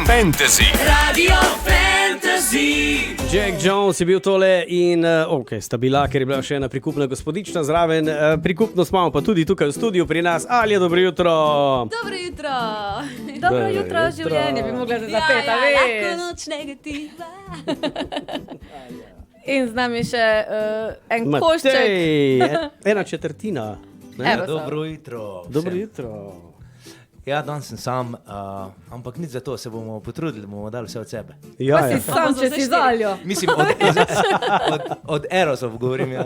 Fantasy. Radio Fantasy. Jack Jones je bil tole in sta bila, ker je bila še ena prikupna gospodična zraven. Prikupnost imamo pa tudi tukaj v studiu pri nas. Alja, dobro jutro. Dobro jutro. Dobro jutro, jutro. življenje bi mogla zapeta, Lahko noč negativa. In z nami še en košček. Matej, ena četrtina. Ne? Evo. Dobro jutro. Dobro vsem. jutro. Ja, danes sem sam, ampak nič za to, se bomo potrudili, bomo dali vse od sebe. Ja, Si ja. sam, če si zaljo. Mislim, od Erosov govorim, ja.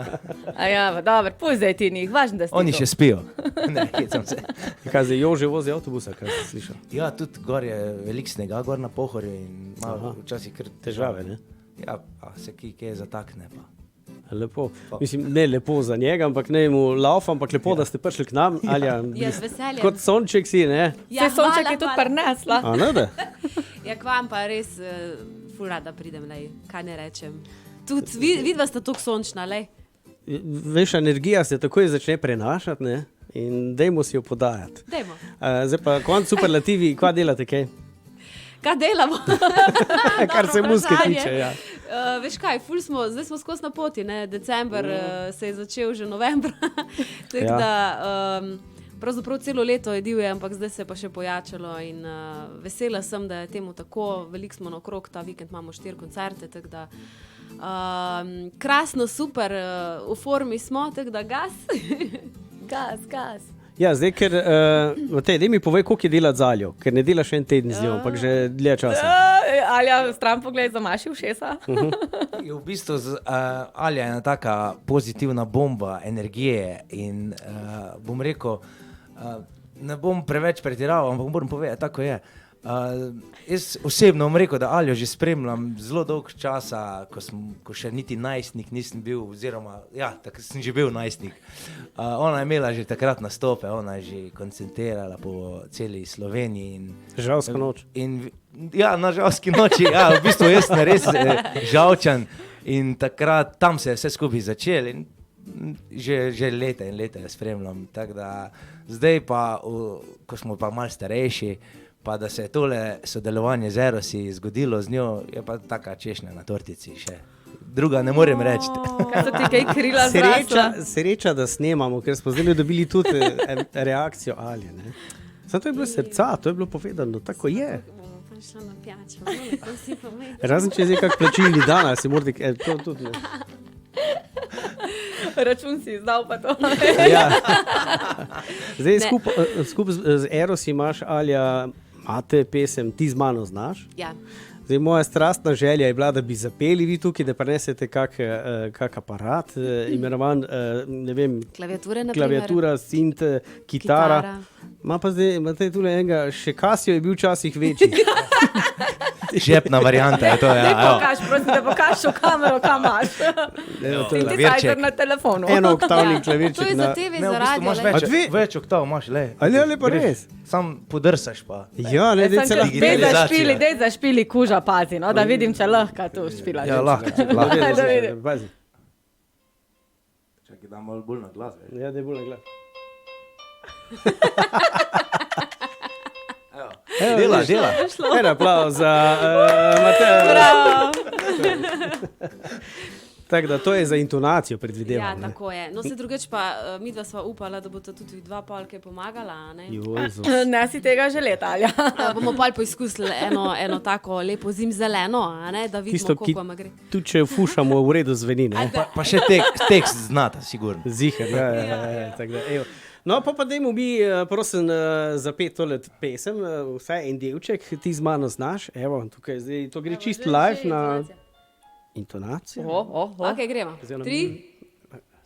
A ja, dobro, pusti zdaj ti njih, važno, da si Oni tu. še spijo. Ne, hecam se. Kaj zdaj Jože vozi avtobusa, kaj si slišal? Ja, tudi gor je velik snega, gor na Pohorju in Aha. malo včasih kar Težave, ne? Ja, se kaj zatakne pa. Lepo. Mislim, ne lepo za njega, ampak ne mu lauf, ampak lepo, da ste prišli k nam. Alja, Ja, z veseljem. kot sonček si, ne? Saj sonček je tudi prinesla. A ne da? Ja, k vam pa res ful rada pridem, lej, kaj ne rečem. Tudi vidva sta toliko sončna, lej. Veš, energija se takoj začne prenašati, ne? In dajmo si jo podajati. Dajmo. Zdaj pa konc superlativi, kva delate kaj? Kaj delamo? Kar se Dobro muske vprašanje. tiče, ja. Veš kaj, zdaj smo skozi na poti, ne? December se je začel že novembra. Tako Ja. da pravzaprav celo leto je divje, ampak zdaj se je pa še pojačalo in vesela sem, da je temu tako. Veliko smo naokrog, ta vikend imamo 4 koncerte, tako da krasno, super, v formi smo, tako da gas. Gas. Ja, zdaj, ker, Matej, daj mi povej, koliko je delati z Aljo, ker ne delaš en teden z njo, ampak že dlje časa. Alja, stran pogled, zamaši ušesa. V bistvu Alja je ena taka pozitivna bomba energije in bom rekel, ne bom preveč pretiraval, ampak moram povedati, tako je. Jaz osebno bom rekel, da Aljo že spremljam zelo dolg časa, ko še niti najstnik nisem bil, oziroma, ja, tako sem že bil najstnik. Ona je imela že takrat nastope, ona je že koncentrirala po celi Sloveniji. Žalska noč. Ja, na žalski noči, ja, v bistvu jaz sem res žalčan in takrat tam se je vse skupaj začelo in že leta in leta jo spremljam. Tako da zdaj pa, ko smo pa malo starejši, pa da se je tole sodelovanje z Erosi zgodilo z njo, je pa taka češnja na tortici še. Druga ne morem reči. Kaj so ti kaj krila zrasla? Sreča, da snemamo, ker smo zdaj dobili tudi reakcijo Alje. Ne? Samo to je bilo srca, to je bilo povedano, tako je. Bomo pa šla na pijačo, no, si pa me. Razen če je zdaj kak plačilni dan, ali si morate, to tudi ne. Račun si izdal pa to. Ja. Zdaj skupaj z Erosi imaš, Alja, imate pesem Ti z mano znaš. Ja. Zdaj, moja strastna želja je bila, da bi zapeli vi tukaj, da prinesete kak aparat, imenovan, ne vem, Klaviature, na klaviatura, sint, kitara. Ma pa zdaj, imate tule enega, še Casio je bil včasih večji. Žepna varianta je to, Daj ja. pokaž, prosim, da pokaž v kamero, kam imaš. to je Synthesizer na telefonu. enoktavni To je klavirček za na... TV, Ne, za v bistvu radio, imaš lej. A več oktav, imaš, le. Ali pa res? Sam podrsaš pa. Ja, ne, Dej celo... digitalizacija. dej zašpili kuža, pazi, no, da vidim, če lahko tu špilaš. Ja, lahko. Da vidim. Pazi. Čakaj, dam malo bolj na glas. Ja, da je bolj na glas. Dela. En aplauz za Mateja. Tako da to je za intonacijo, Ja, predvidevam. ne? tako je. No, se drugič pa midva sva upala, da bosta tudi dva polke pomagala, a ne? Jezus. Ne si tega želeti, Alja. Bomo pol poizkusili eno tako lepo zimzeleno, a ne, da vidimo, Tisto, ki koliko ima gre. tudi če fušamo, v redu zveni, ne? Pa še tekst znata, sigurno. Ziher, ja. Tako da, evo. No, pa dajmo mi, prosim, zapet tole pesem, vsaj en delček, Ti z mano znaš. Evo, tukaj zdaj, to gre čisto live na intonacijo. Ok, gremo. Oziroma- 3,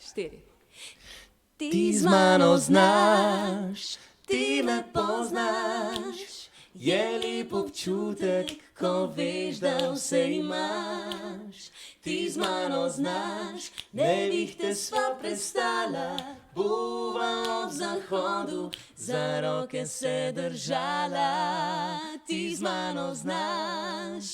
4. Ti z mano znaš, ti me poznaš, je lep občutek, ko veš, da vse imaš. Ti z mano znaš, nevihte sva prestala, Bova ob zahodu, za roke se držala, ti z mano znaš,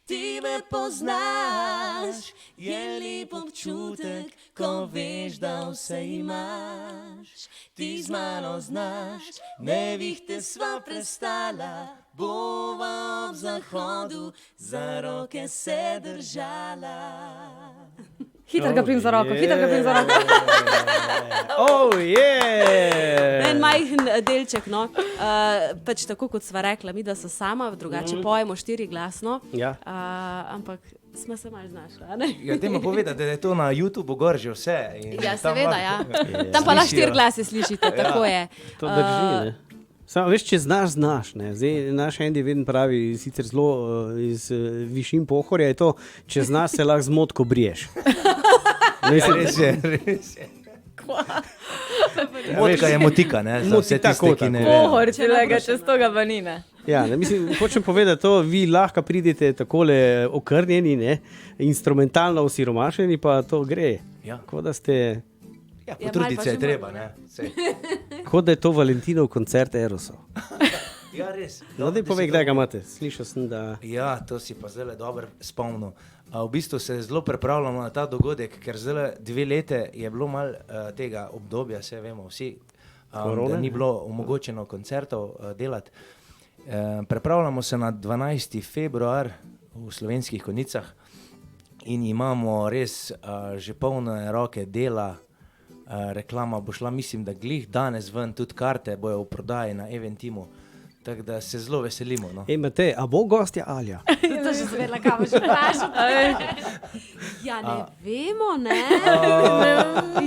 ti me poznaš, je lep občutek, ko veš, da vse imaš. Ti z mano znaš, nevihte sva prestala, bova ob zahodu, za roke se držala. Hitro ga prim za roko, hitro ga prim za roko. Oh, yeah! En majhen delček, no. Pač tako, kot sva rekla, mi da so sama, drugače pojemo 4 glasno, Ja. ampak smo se malo znašla, ne? Ja, dajmo povedati, da je to na YouTubeu gor že vse. In Ja, tam seveda, lahko- ja. Tam pa lahko 4 Slišijo. glase slišite, tako je. To drži, ne. Samo, veš, če znaš, ne. Zdaj, naš Andy vedno pravi, sicer zelo iz višin Pohorja je to, če znaš, se lahko z motko briješ. Ja, res je, res je. Motka je motika, ne, za vse Motika, tiste, tako, ki ne tako. vejo. Pohor, če čez toga banine. Ja, ne, mislim, hočem povedati to, vi lahko pridete takole okrnjeni, ne, instrumentalno osiromašeni, pa to gre. Ja. Kot da ste, Ja, Ja, potruditi malo se je pa treba, že ne. Sej. kot da je to Valentinov koncert Erosov. Ja, res. No, daj povej, kdaj ga imate. Slišal sem, da... Ja, to si pa zdaj dobro spomnil. V bistvu se zelo pripravljamo na ta dogodek, ker zdaj 2 leta je bilo malo tega obdobja, vse vemo vsi, Korone, da ni ne? bilo omogočeno koncertov delati. Pripravljamo se na 12. februar v Slovenskih Konjicah in imamo res že polne roke dela. Reklama bo šla, mislim, da glih danes ven, tudi karte bojo v prodaji na Eventimu. Tako da se zelo veselimo. No. Ej, Matej, a bo gostja Alja? To že zvedla, kaj boš vprašati. Ja, ne vemo, ne?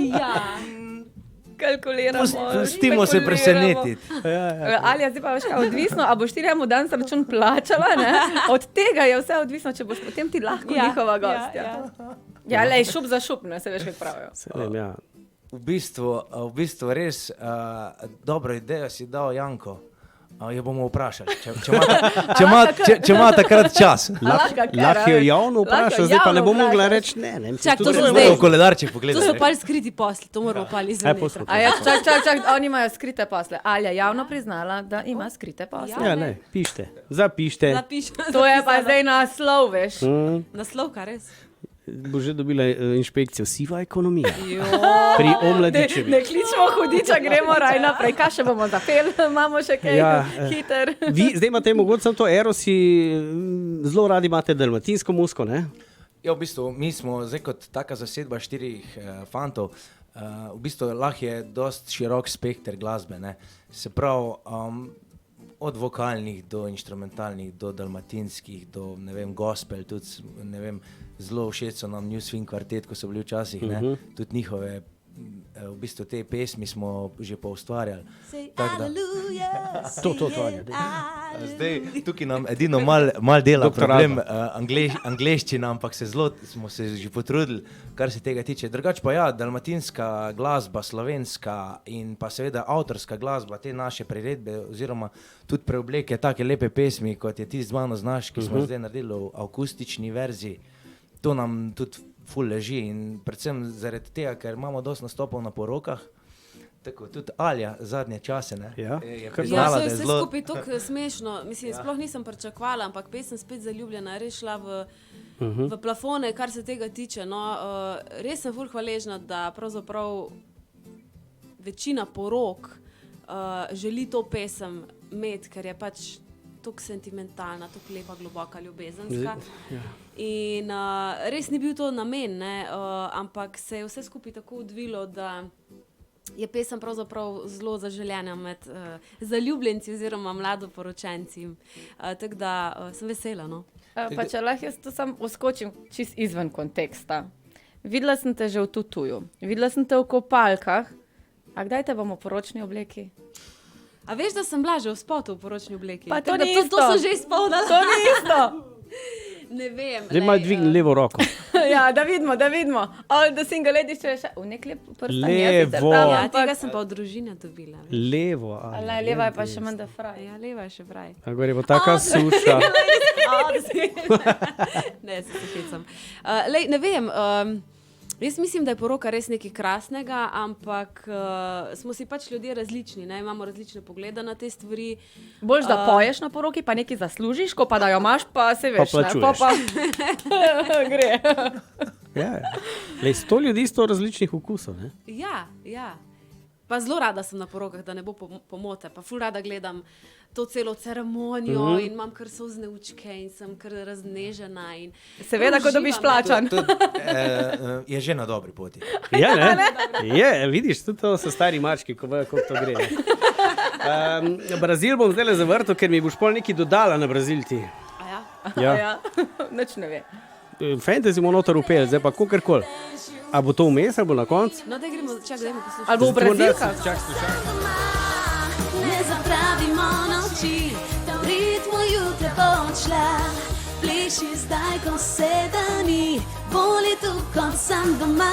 Ja. Kalkuliramo. Pustimo se presenetiti. Alja, zdaj pa veš kaj, odvisno, a boš ti remo danes račun plačala, ne? Od tega je vse odvisno, če boš potem ti lahko njihova gostja. Ja, lej, šup za šup, ne, se veš, kaj pravijo. Se vem, ja. V bistvu res dobro idejo si dal Janko. Jo bomo vprašali, če ima takrat čas. Lahko jo javno vpraša, zdaj pa ne bo mogla reči ne. Ne, Čak, to so Zdaj zdaj. v koledarček To so pogledati. pa skriti posli, to moramo pa izvedeti. poslušaj. A ja, čak, oni imajo skrite posle. Alja javno priznala, da ima skrite posle. Ja, ne, pišite, zapišite. Zapišem. To je pa zdaj naslov, veš. Naslov, kar res? Bo že dobila inšpekcijo siva ekonomija. Pri Omladičevi. Ne kličemo hudiča, gremo raj naprej. Kaj še bomo zapeli, imamo še kaj hiter. Zdaj imate mogoče samo to Erosi, zelo radi imate dalmatinsko musko, ne? Ja, v bistvu mi smo zdaj kot taka zasedba 4 fantov. V bistvu lahko je dost širok spekter glasbe, ne. Se pravi, od vokalnih do inštrumentalnih, do dalmatinskih, do ne vem, gospel, tudi ne vem, zelo všeč so nam New Swing kvartet, ko so bili včasih, ne, tudi njihove, v bistvu te pesmi smo že poustvarjali. Tako da- To, Alja. Zdaj, tukaj nam edino mal dela Doktor problem angleščina, ampak smo se že potrudili, kar se tega tiče. Drugače pa ja, dalmatinska glasba, slovenska in pa seveda avtorska glasba, te naše priredbe oziroma tudi preobleke, take lepe pesmi, kot je Ti z mano znaš, ki smo zdaj naredili v akustični verziji, to nam tudi ful leži in predvsem zaradi tega, ker imamo dosti nastopov na porokah, tako tudi Alja zadnje čase, ne, Ja. je Ja, priznala, so da je vse zelo... skupaj tako smešno. Mislim, sploh nisem pričakovala, ampak pesem Spet zaljubljena je res šla v plafone, kar se tega tiče. No, res sem ful hvaležna, da pravzaprav večina porok želi to pesem imeti, ker je pač tako sentimentalna, tako lepa, globoka, ljubezenska. In res ni bil to namen, ne, ampak se je vse skupaj tako odvilo, da je pesem pravzaprav zelo zaželjena med zaljubljenci oziroma mladoporočenci. Tako da sem vesela. No. Pa če lahko jaz to sam uskočim čist izven konteksta. Videla sem te že v tutuju, videla sem te v kopalkah, a kdaj te bomo v poročni obleki? A veš, da sem bila že v spotu v poročni obleki? Pa to Tako da ni to isto. so že izpolnila. To ni isto. Ne vem. Zdaj malo dvigni levo roko. Ja, da vidimo. All the single ladies, če je še v nek lep prstan. Levo. Ja, tega sem pa od družine dobila. veš. Levo. Ale, leva je pa še manj da fraj. Ja, leva je še vraj. A gor je bo taka suša. Ne, se hecam. Ne vem, Jaz mislim, da je poroka res nekaj krasnega, ampak smo si pač ljudje različni, ne? Imamo različne poglede na te stvari. Boljš, da poješ na poroki, pa nekaj zaslužiš, ko pa da jo imaš, pa se veš, Pa plačuješ. Gre. Ja, lej, 100 ljudi, 100 različnih okusov. Ne? Ja. Pa zelo rada sem na porokah, da ne bo pomote. Pa ful rada gledam to celo ceremonijo in imam kar solzne učke in sem kar raznežena. Seveda, ko dobiš plačan. Je že na dobri poti. Ja, ne? Je, vidiš, tudi to so stari mački, ko vejo, kako to gre. Brazil bom zdaj zavrtel, ker mi boš pol nekaj dodala na Brazil ti. Ja. Nič ne ve. Fantasy bomo noter upeli, zdaj pa kakorkoli. A bo to vmes, ali bo na koncu? No, da gremo, čak, dajmo poslušati. Ali bo v Brazilkah? Ne zapravimo noči, da v ritmu jutra bo odšla. Pleši zdaj, ko se dani, boli tu, ko sem doma.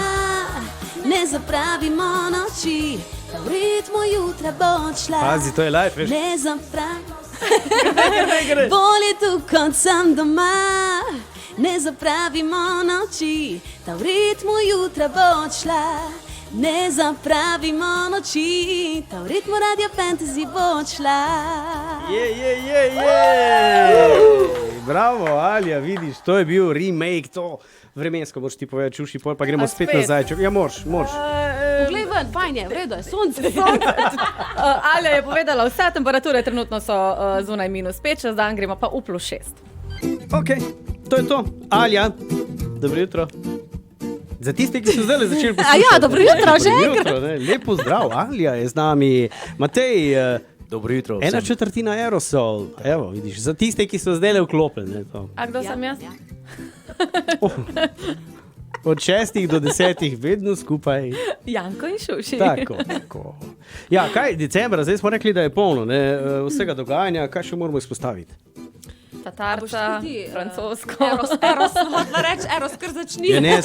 Ne zapravimo noči, da v ritmu jutra bo odšla. Pazi, to je live, veš? Ne zapravimo. Boli tu, ko sem doma. Ne zapravimo noči, da v ritmu jutra bo odšla. Ne zapravimo noči, da v ritmu Radio Fantasy bo odšla. Bravo, Alja, vidiš, to je bil remake, to vremensko moraš ti povedati, čuši, pol pa gremo spet nazaj. Ja, moraš. Poglej ven, fajn je, v redu je, sonce. Alja je povedala, vse temperature trenutno so zunaj -5, čez dan gremo pa v +6. Ok, to je to. Alja, dobro jutro. Za tiste, ki so zdaj začeli poslušati. Ja, dobro jutro, že enkrat. Lepo zdrav, Alja je z nami. Matej, Dobro jutro. 1/4 Aerosol. Evo, vidiš, za tiste, ki so zdaj vklopljeni. A kdo sem jaz? Od 6 do 10 vedno skupaj. Janko in Šuši. Tako. Ja, kaj, decembra, zdaj smo rekli, da je polno, ne, vsega dogajanja, kaj še moramo izpostaviti? Tatarca, francosko. Eros, kar začni. Ja, ne,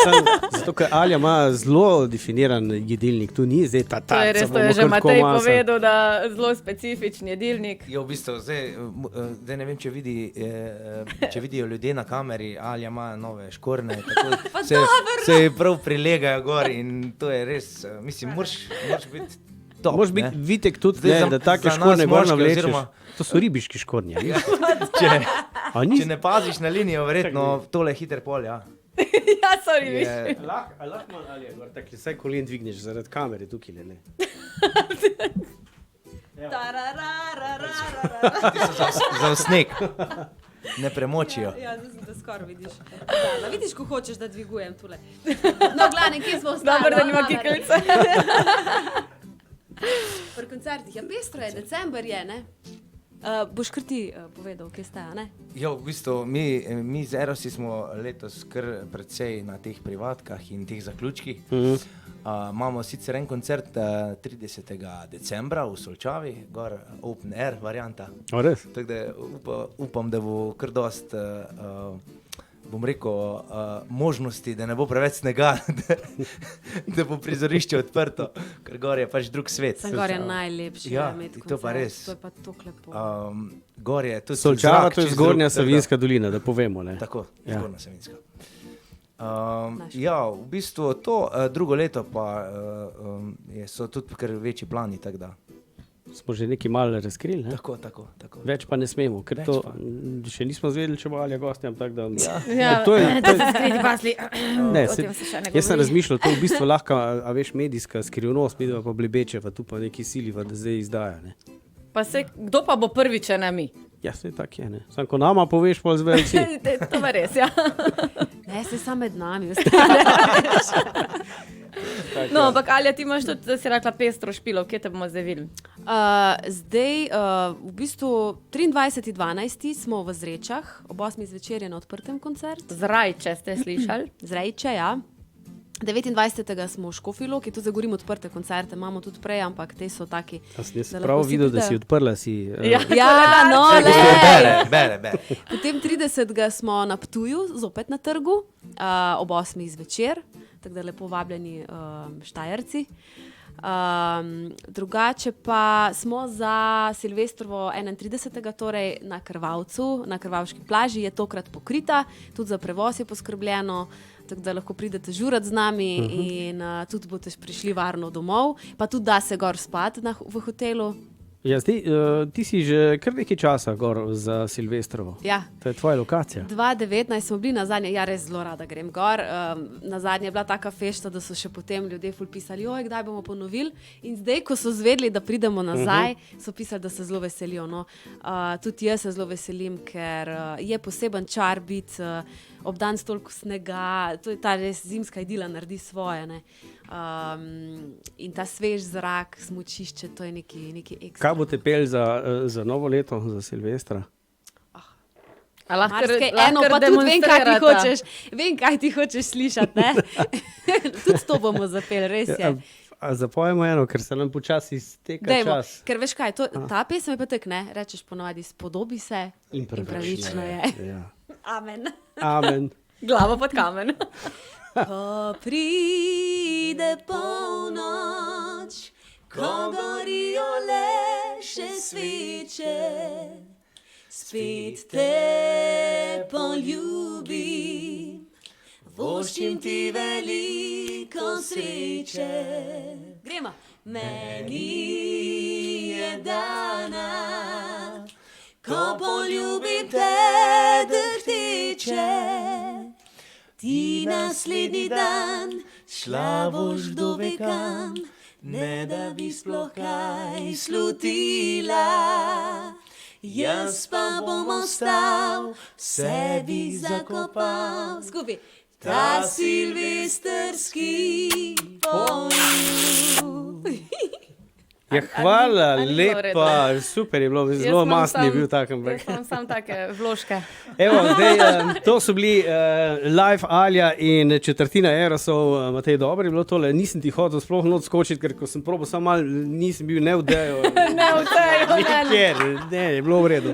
zato, ker Alja ima zelo definiran jedilnik, tu ni zdaj tatarca. To je res, to je že Matej povedal, da zelo specifični jedilnik. Jo, v bistvu, zdaj ne vem, če vidijo ljudje na kameri, Alja ima nove škorne, tako se prav prilegajo gor in to je res, mislim, moraš biti top. Moraš biti vitek tudi, da take škorne gor navlečeš. To so ribiški škornji. Če ne paziš na linijo, verjetno tole hiter pol, ja. Ja, sorry, viš. Lahko malo Alja gor, tako vsaj kolen dvigneš zaradi kamere tukaj, ne. Za sneg. Ne premočijo. Ja, zdaj sem te skoraj vidiš. Da, vidiš, ko hočeš, da dvigujem tule. No, glavne, kje smo ostali? Dobro, da nima kikelce. Pri koncertih, ja, pestro je, december je, ne? Boš kar ti povedal, kje ste, ne? Jo, v bistvu, mi z Erosi smo letos kar precej na teh privatkah in teh zaključkih. Imamo sicer en koncert 30. decembra v Solčavi, gor open air varianta. O, res? Tako da upam, da bo kar dost, bom rekel, možnosti, da ne bo preveč snega, da bo prizorišče odprto, ker gor je pač drug svet. Gor je najlepši, ja, imeti koncert. to pa res. To je pa tako lepo. Gor je tudi Solčava, zrak to je čez zgornja drug, Savinjska dolina, da povemo, ne. Tako, Ja. zgornja Savinjska. Ja, v bistvu to drugo leto pa so tudi kar večji plani, tako da. Smo že nekaj malo razkrili, ne? Tako. Več pa ne smemo, ker Več to pa. še nismo zvedeli, če bo Alja gostjam, tako da. Ja, to je, da se skriti pasli. ne, O tem se še ne jaz sem govori. razmišljal, to je v bistvu lahko, a veš, medijska skrivnost, midva pa blebečeva, tu pa neki siliva, da zdaj izdaja, ne. Pa se, kdo pa bo prvi, če ne mi? Ja, se tak je, ne. Sam ko nama poveš, pol zvejo vsi. To pa res, ja. Ne, se samo med nami ostane. No, ampak Alja, ti imaš tudi, da si rekla pestro špilo, kje te bomo zdaj videli? Zdaj, v bistvu 23.12. smo v Zrečah, ob 8. zvečer je na odprtem koncert. Zraj, če ste slišali. Zrejče, ja. 29. smo v Škofji Loki, tu zagovorimo odprte koncerte, imamo tudi prej, ampak te so taki. Jaz prav videl, da si odprla si. Ja. Ja, no, Bere. Potem 30. smo na Ptuju, zopet na trgu, ob 8. zvečer, tako da lepo vabljeni Štajerci. Drugače pa smo za Silvestrovo 31. torej na Krvavcu, na Krvavški plaži je tokrat pokrita, tudi za prevoz je poskrbljeno, tako da lahko pridete žurat z nami in tudi boste prišli varno domov, pa tudi da se gor spati v hotelu. Ja, zdaj, ti si že kar nekaj časa gor za Silvestrovo. Ja. To je tvoja lokacija. 2019 smo bili nazadnje, ja res zelo rada grem gor, nazadnje je bila taka fešta, da so še potem ljudje ful pisali, joj, kdaj bomo ponovili in zdaj, ko so zvedeli, da pridemo nazaj, so pisali, da se zelo veselijo. No. Tudi jaz se zelo veselim, ker je poseben čar biti ob dan s toliko snega, to je ta res zimska idila naredi svoje, ne. In ta svež zrak, smučišče, to je neki ekstra. Kaj boste pel za novo leto, za Silvestra? Eno pa tudi vem, kaj ti hočeš slišati, ne? Tudi to bomo zapeli, res je. Zapojemo eno, ker se nam počasi izteka čas. Ker veš kaj, ta pesem je pa tak, ne? Rečeš ponovadi, spodobi se in pravično je. Ja. Amen. Amen. Glavo pod kamen. Ko pride polnoč, ko gorijo le še sveče, spet te poljubim, voščim ti veliko sreče. Gremo. Meni je dana, ko poljubim te drhteče, ti naslednji dan šla boš do vekan, ne da bi sploh kaj slutila. Jaz pa bom ostal, sebi zakopal, skupaj, ta silvestrski poljub. Ja, hvala lepa, super je bilo, zelo mastni je bil tak. Jaz imam samo take vložke. Evo, zdaj, to so bili live Alja in četrtina Erosov, Matej, dobro je bilo tole, nisem ti hotel sploh not skočiti, ker ko sem probal samo malo, nisem bil ne v dejo. Nikjer, ne, je bilo v redu.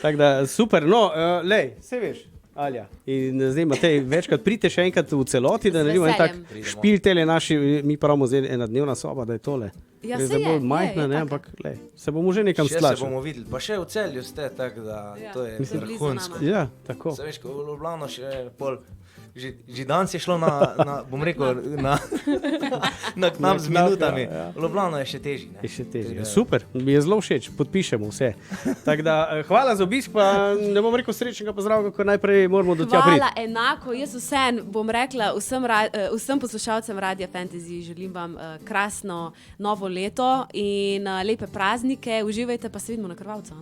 Tako da, super, no, lej, se veš. Alja. In zdaj, Matej, večkrat pridite še enkrat v celoti, da naredimo en tak špil tele naši, mi pravimo zdaj ena dnevna soba, da je tole. Ja, se je, majhna, ne, ampak lej, se bomo že nekam stlačili. Še se bomo videli, pa še v Celju ste, tako da to je vrhunsko. Ja, tako. Se veš, ko v Ljubljano še pol, že danes je šlo bom rekel, na k nam z minutami. V Ljubljano je še težji. Je še težji. Super, mi je zelo všeč, podpišemo vse. Tako da, hvala za obisk, pa ne bom rekel srečnega pozdrava, ko najprej moramo do tja priti. Hvala, enako, jaz vsem bom rekla, vsem poslušalcem Radia Fantasy želim vam krasno novo leto in lepe praznike, uživajte, pa se vidimo na Krvavcu.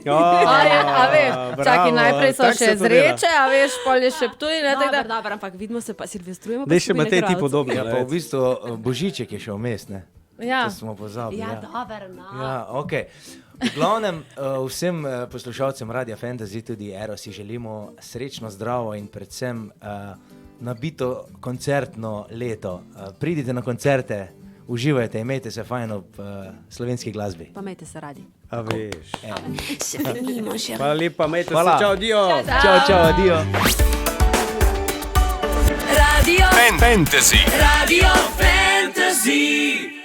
A veš, čakaj, najprej so še zreče, a veš, pol je še Ptuj, ne, tako da. Dobro, ampak vidimo se, pa silvestrujemo. Dej še Matej ti podobno. Ja, pa v bistvu Božiček je še vmes, ne? Ja. To smo pozabili. Ja, dobro, no. Ja, okej. V glavnem, vsem poslušalcem Radia Fantasy, tudi Erosi, želimo srečno, zdravo in predvsem nabito koncertno leto. Pridite na koncerte, uživajte, imejte se fajn ob slovenski glasbi. Pa imejte se radi. A veš. Se vrnimo še. Hvala lepa, imejte se, čau, adio. Čau, adio. Radio Fantasy. Radio Fantasy.